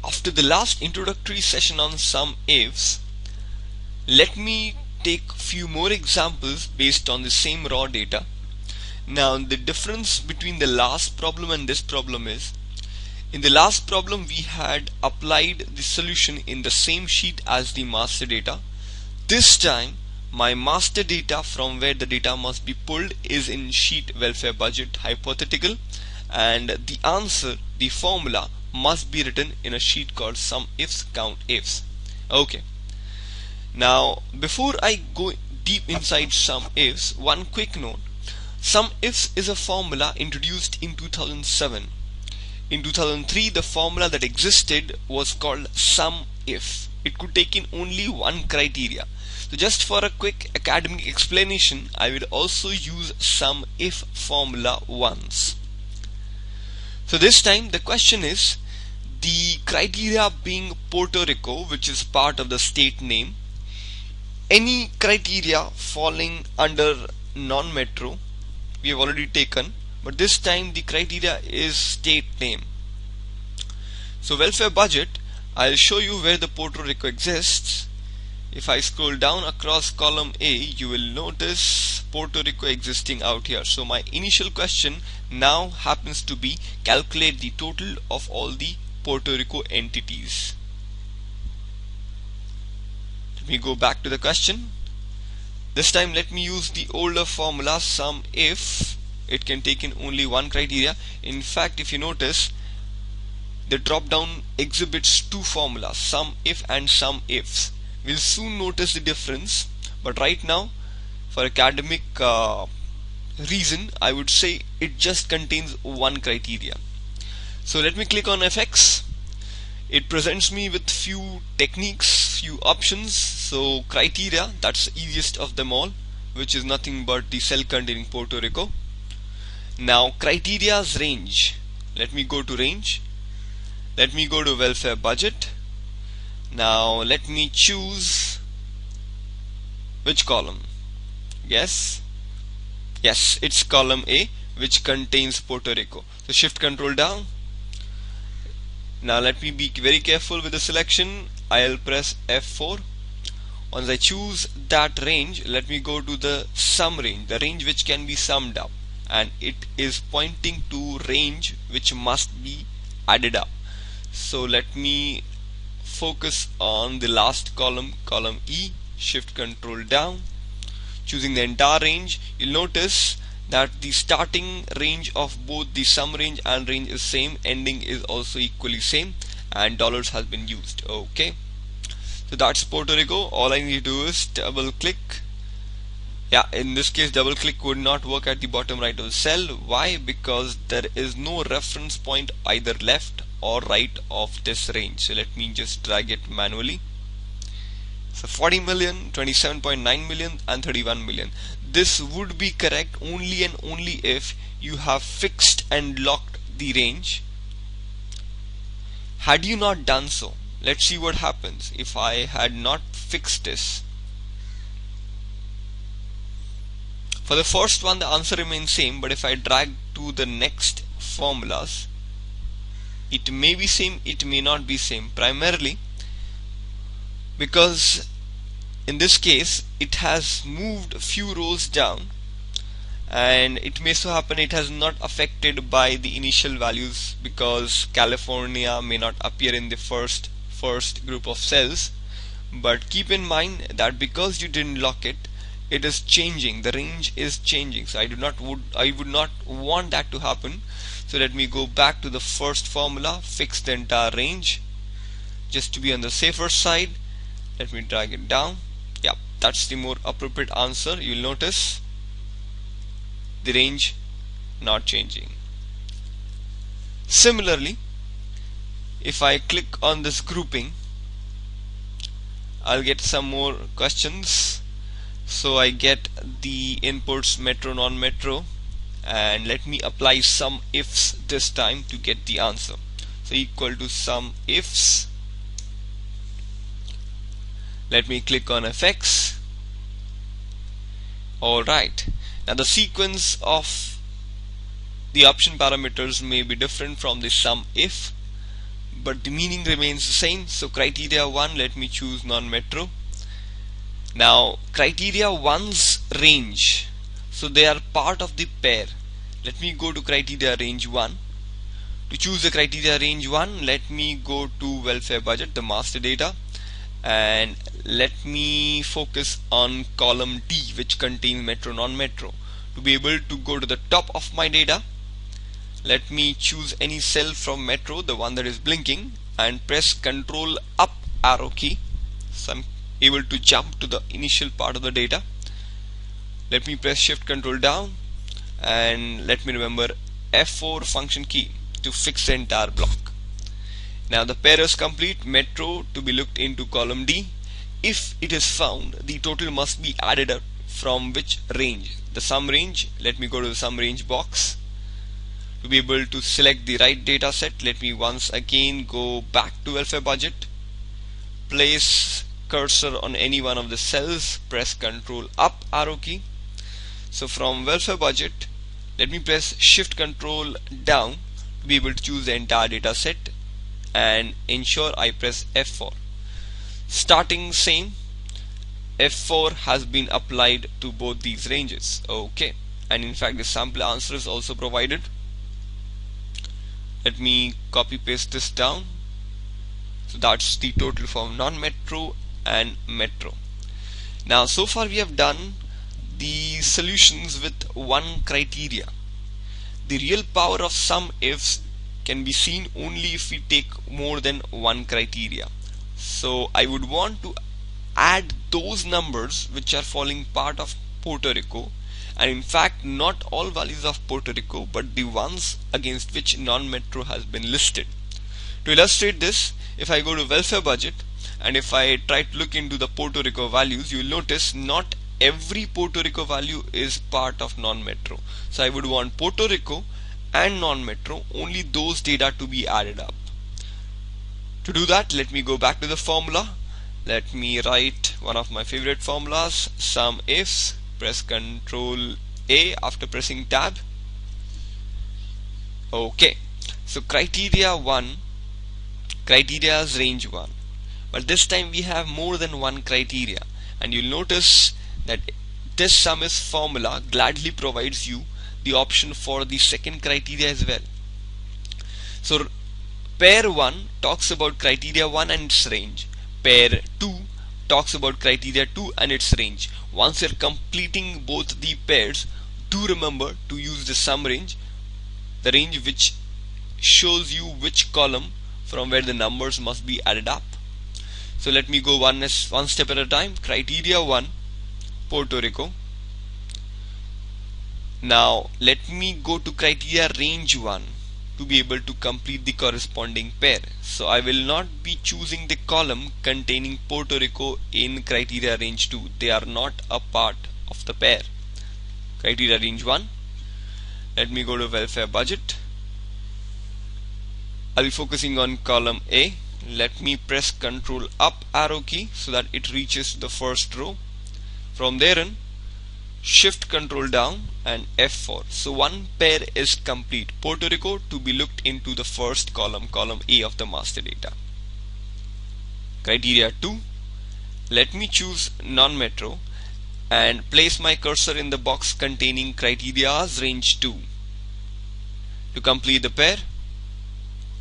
After the last introductory session on SUMIFS, let me take few more examples based on the same raw data. Now the difference between the last problem and this problem is, in the last problem we had applied the solution in the same sheet as the master data. This time my master data from where the data must be pulled is in sheet welfare budget hypothetical, and the answer, the formula, must be written in a sheet called SUMIFS COUNTIFS. Okay, now before I go deep inside SUMIFS, one quick note. SUMIFS is a formula introduced in 2007. In 2003 the formula that existed was called SUMIF. It could take in only one criteria. So just for a quick academic explanation, I will also use SUMIF formula once. So this time the question is, the criteria being Puerto Rico, which is part of the state name, any criteria falling under non-metro we have already taken, but this time the criteria is state name. So welfare budget, I'll show you where the Puerto Rico exists. If I scroll down across column A, you will notice Puerto Rico existing out here. So my initial question now happens to be calculate the total of all the Puerto Rico entities. Let me go back to the question. This time let me use the older formula SUMIF. It can take in only one criteria. In fact, if you notice, the drop down exhibits two formulas, SUMIF and SUMIFS. We'll soon notice the difference, but right now for academic reason I would say it just contains one criteria. So let me click on FX. It presents me with few techniques, few options. So criteria, that's the easiest of them all, which is nothing but the cell containing Puerto Rico. Now criteria's range, let me go to range, let me go to welfare budget. Now let me choose which column. Yes, it's column A, which contains Puerto Rico. So shift control down. Now let me be very careful with the selection. I'll press F4. Once I choose that range, let me go to the sum range, the range which can be summed up, and it is pointing to range which must be added up. So let me focus on the last column, column E. Shift control down, choosing the entire range. You'll notice that the starting range of both the sum range and range is same, ending is also equally same, and dollars has been used. Okay, so that's Puerto Rico. All I need to do is double click. Yeah, in this case double click would not work at the bottom right of the cell. Why? Because there is no reference point either left or right of this range. So let me just drag it manually. So 40 million, 27.9 million and 31 million. This would be correct only and only if you have fixed and locked the range. Had you not done so, let's see what happens if I had not fixed this. For the first one the answer remains same, but if I drag to the next formulas, it may be same, it may not be same, primarily because in this case it has moved a few rows down, and it may so happen it has not affected by the initial values because California may not appear in the first group of cells. But keep in mind that because you didn't lock it, it is changing, the range is changing. So I would not want that to happen. So let me go back to the first formula, fix the entire range just to be on the safer side. Let me drag it down. Yeah, that's the more appropriate answer. You'll notice the range not changing. Similarly, if I click on this grouping, I'll get some more questions. So I get the inputs metro, non-metro, and let me apply SUMIFS this time to get the answer. So equal to SUMIFS. Let me click on FX. Alright, now the sequence of the option parameters may be different from the SUMIF, but the meaning remains the same. So criteria 1, let me choose non-metro. Now criteria 1's range, so they are part of the pair. Let me go to criteria range 1. To choose the criteria range 1, let me go to welfare budget, the master data, and let me focus on column D, which contains metro non-metro. To be able to go to the top of my data, let me choose any cell from metro, the one that is blinking, and press Ctrl up arrow key, so I'm able to jump to the initial part of the data. Let me press Shift Ctrl down, and let me remember F4 function key to fix the entire block. Now the pair is complete. Metro to be looked into column D. If it is found, the total must be added up from which range? The sum range. Let me go to the sum range box. To be able to select the right data set, let me once again go back to welfare budget, place cursor on any one of the cells, press Ctrl up arrow key. So from welfare budget, let me press Shift Ctrl down to be able to choose the entire data set and ensure I press F4. Starting same, F4 has been applied to both these ranges. Okay, and in fact the sample answer is also provided. Let me copy paste this down. So that's the total for non-metro and metro. Now so far we have done the solutions with one criteria. The real power of SUMIFS can be seen only if we take more than one criteria. So I would want to add those numbers which are falling part of Puerto Rico, and in fact not all values of Puerto Rico, but the ones against which non-metro has been listed. To illustrate this, if I go to welfare budget and if I try to look into the Puerto Rico values, you will notice not every Puerto Rico value is part of non-metro. So I would want Puerto Rico and non-metro, only those data to be added up. To do that, let me go back to the formula. Let me write one of my favorite formulas, SUMIFS. Press Ctrl A after pressing tab. Okay, so criteria 1, criteria is range 1, but this time we have more than one criteria, and you'll notice that this SUMIFS formula gladly provides you the option for the second criteria as well. So pair 1 talks about criteria 1 and its range. Pair 2 talks about criteria 2 and its range. Once you're completing both the pairs, do remember to use the sum range, the range which shows you which column from where the numbers must be added up. So let me go one step at a time. Criteria 1, Puerto Rico. Now let me go to criteria range 1 to be able to complete the corresponding pair. So I will not be choosing the column containing Puerto Rico in criteria range 2. They are not a part of the pair. Criteria range 1. Let me go to welfare budget. I'll be focusing on column A. Let me press Ctrl up arrow key so that it reaches the first row. From there in, Shift Ctrl down and F4. So one pair is complete. Puerto Rico to be looked into the first column, column A of the master data. Criteria 2. Let me choose non-metro and place my cursor in the box containing criteria's range 2. To complete the pair,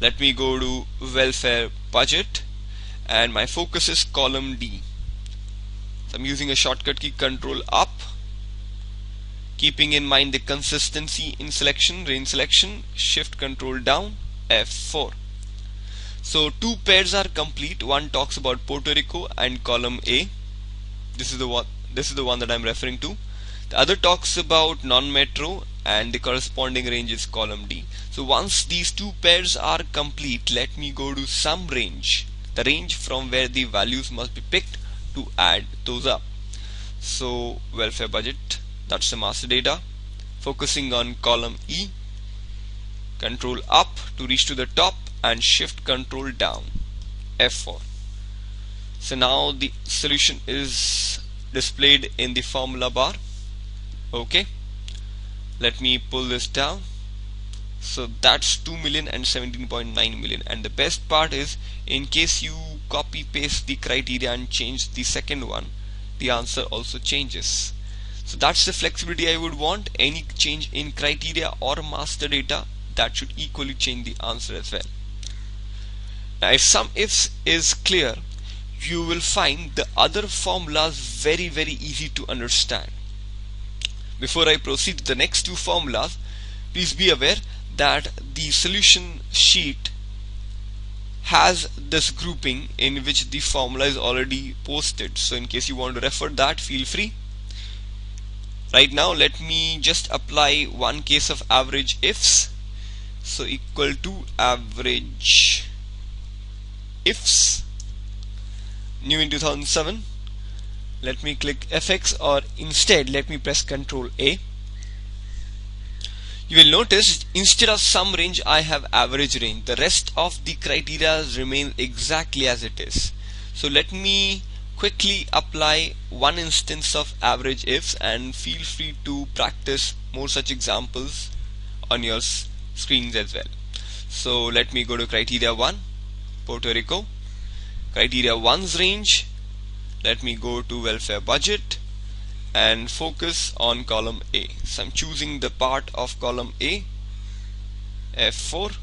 let me go to welfare budget and my focus is column D. So I'm using a shortcut key Ctrl up, keeping in mind the consistency in selection, range selection, Shift Ctrl down, F4. So two pairs are complete. One talks about Puerto Rico and column A. This is the one that I'm referring to. The other talks about non-metro and the corresponding range is column D. So once these two pairs are complete, let me go to sum range, the range from where the values must be picked to add those up. So welfare budget, that's the master data, focusing on column E, Control up to reach to the top and Shift Control down, F4. So now the solution is displayed in the formula bar. Okay, let me pull this down So that's 2 million and 17.9 million. And the best part is, in case you copy paste the criteria and change the second one, the answer also changes. So that's the flexibility I would want. Any change in criteria or master data, that should equally change the answer as well. Now if SUMIFS is clear, you will find the other formulas very easy to understand. Before I proceed to the next two formulas, please be aware that the solution sheet has this grouping in which the formula is already posted. So in case you want to refer that, feel free. Right now let me just apply one case of average ifs. So equal to average ifs, new in 2007. Let me click FX, or instead let me press Ctrl A. You will notice instead of sum range I have average range. The rest of the criteria remain exactly as it is. So let me quickly apply one instance of average ifs, and feel free to practice more such examples on your screens as well. So let me go to criteria 1, Puerto Rico. Criteria 1's range, let me go to welfare budget and focus on column A. So I'm choosing the part of column A, F4.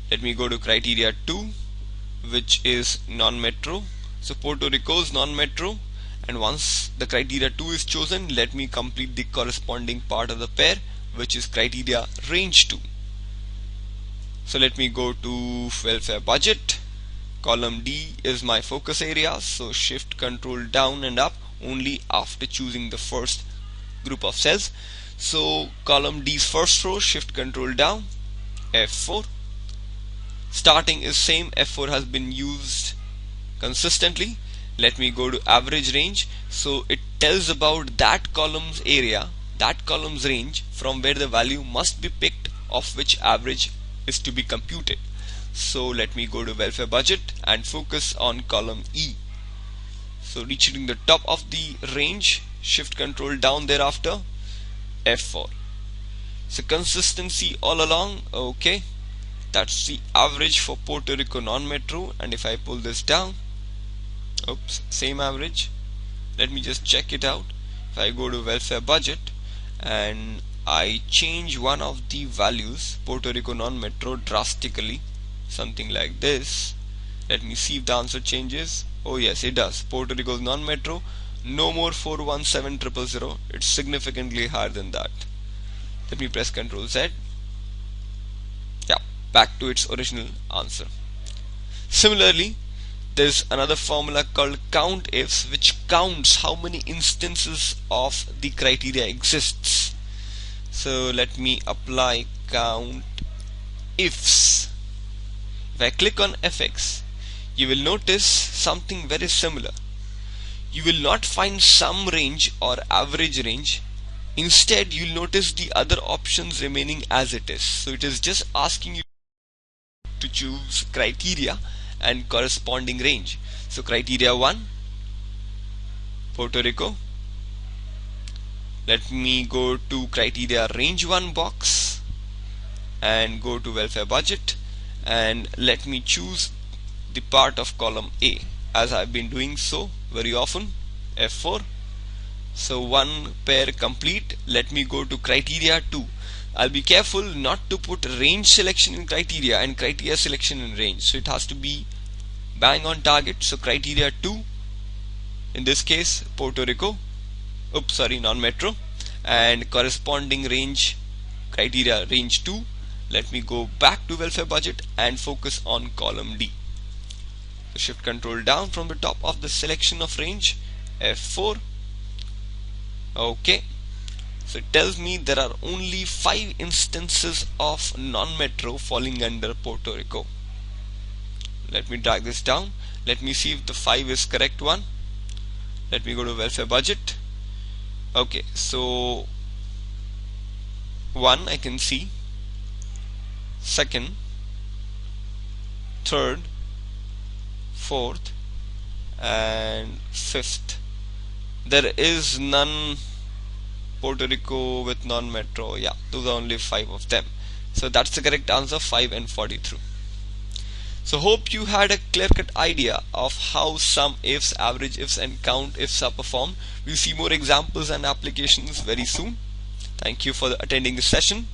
Let me go to criteria 2, which is non-metro. So Puerto Rico's non-metro, and once the criteria 2 is chosen, let me complete the corresponding part of the pair, which is criteria range 2. So let me go to welfare budget. Column D is my focus area, so shift control down and up only after choosing the first group of cells. So column D's first row, shift control down, F4. Starting is same, F4 has been used consistently. Let me go to average range. So it tells about that column's area, that column's range, from where the value must be picked, of which average is to be computed. So let me go to welfare budget and focus on column E. So reaching the top of the range, shift control down thereafter, F4. So consistency all along, okay. That's the average for Puerto Rico non-metro, and if I pull this down, oops, same average. Let me just check it out. If I go to welfare budget and I change one of the values, Puerto Rico non-metro, drastically, something like this, let me see if the answer changes. Oh yes, it does. Puerto Rico's non-metro, no more 417000, it's significantly higher than that. Let me press Ctrl Z. Yeah, back to its original answer. Similarly, there's another formula called COUNTIFS, which counts how many instances of the criteria exists. So let me apply COUNTIFS. If I click on FX, you will notice something very similar. You will not find sum range or average range. Instead, you'll notice the other options remaining as it is. So it is just asking you to choose criteria and corresponding range. So criteria 1, Puerto Rico. Let me go to criteria range 1 box and go to welfare budget, and let me choose the part of column A, as I've been doing so very often, F4. So one pair complete. Let me go to criteria 2. I'll be careful not to put range selection in criteria and criteria selection in range, so it has to be bang on target. So criteria 2, in this case Puerto Rico, oops sorry, non-metro, and corresponding range, criteria range 2. Let me go back to welfare budget and focus on column D. So shift control down from the top of the selection of range, F4. Okay, so it tells me there are only 5 instances of non-metro falling under Puerto Rico. Let me drag this down. Let me see if the 5 is correct one. Let me go to welfare budget. Okay, so 1 I can see, 2nd, 3rd, 4th and 5th. There is none Puerto Rico with non-metro. Yeah, those are only 5 of them. So that's the correct answer, 5 and 43. So hope you had a clear-cut idea of how SUMIFS, AVERAGEIFS and COUNTIFS are performed. We'll see more examples and applications very soon. Thank you for attending this session.